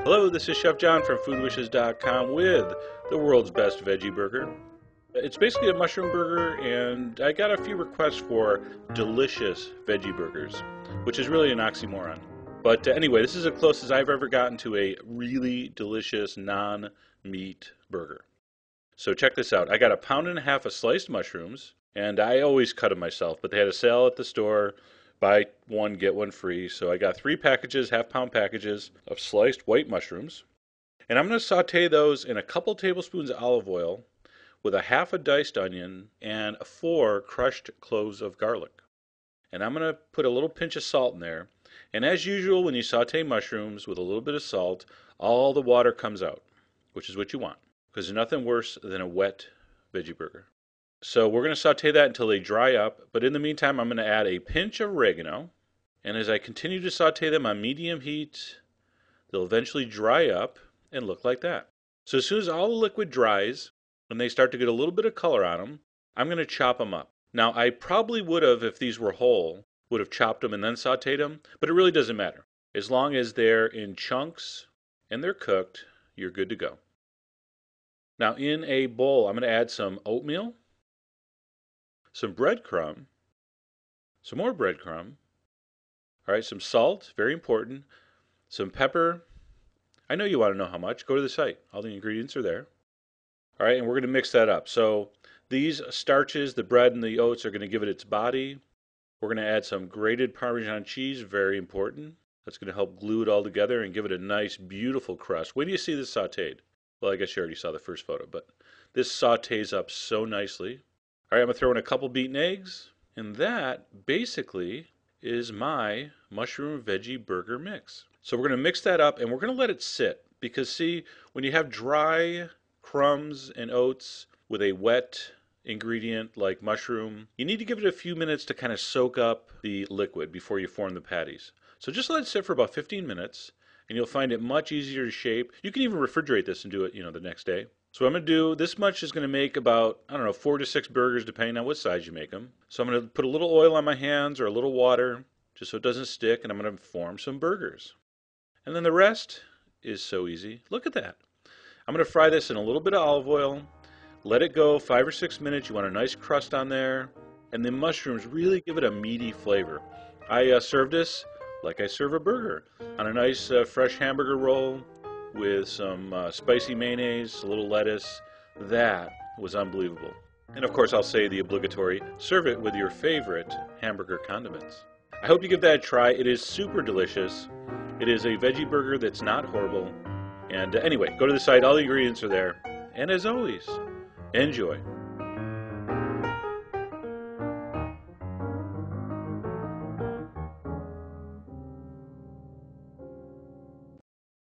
Hello, this is Chef John from foodwishes.com with the world's best veggie burger. It's basically a mushroom burger, and I got a few requests for delicious veggie burgers, which is really an oxymoron. But anyway, this is as close as I've ever gotten to a really delicious non-meat burger. So check this out. I got 1.5 pounds of sliced mushrooms, and I always cut them myself, but they had a sale at the store. Buy one, get one free. So I got 3 packages, half-pound packages of sliced white mushrooms. And I'm going to saute those in a couple tablespoons of olive oil with a half a diced onion and 4 crushed cloves of garlic. And I'm going to put a little pinch of salt in there. And as usual, when you saute mushrooms with a little bit of salt, all the water comes out, which is what you want, because there's nothing worse than a wet veggie burger. So we're going to saute that until they dry up, but in the meantime I'm going to add a pinch of oregano, and as I continue to saute them on medium heat, they'll eventually dry up and look like that. So as soon as all the liquid dries and they start to get a little bit of color on them, I'm going to chop them up. Now I probably would have, if these were whole, would have chopped them and then sauteed them, but it really doesn't matter. As long as they're in chunks and they're cooked, you're good to go. Now in a bowl I'm going to add some oatmeal, some breadcrumb, some more breadcrumb, all right, some salt, very important, some pepper. I know you want to know how much. Go to the site. All the ingredients are there. All right, and we're going to mix that up. So these starches, the bread and the oats, are going to give it its body. We're going to add some grated Parmesan cheese, very important. That's going to help glue it all together and give it a nice, beautiful crust. When do you see this sauteed? Well, I guess you already saw the first photo, but this sautés up so nicely. All right, I'm going to throw in a couple beaten eggs, and that basically is my mushroom veggie burger mix. So we're going to mix that up, and we're going to let it sit, because see, when you have dry crumbs and oats with a wet ingredient like mushroom, you need to give it a few minutes to kind of soak up the liquid before you form the patties. So just let it sit for about 15 minutes, and you'll find it much easier to shape. You can even refrigerate this and do it, the next day. So I'm going to do, this much is going to make about, 4 to 6 burgers depending on what size you make them. So I'm going to put a little oil on my hands or a little water just so it doesn't stick, and I'm going to form some burgers. And then the rest is so easy. Look at that. I'm going to fry this in a little bit of olive oil, let it go 5 or 6 minutes. You want a nice crust on there, and the mushrooms really give it a meaty flavor. I serve this like I serve a burger, on a nice fresh hamburger roll with some spicy mayonnaise, a little lettuce. That was unbelievable. And of course I'll say the obligatory, serve it with your favorite hamburger condiments. I hope you give that a try. It is super delicious. It is a veggie burger that's not horrible. And anyway, go to the site, all the ingredients are there. And as always, enjoy.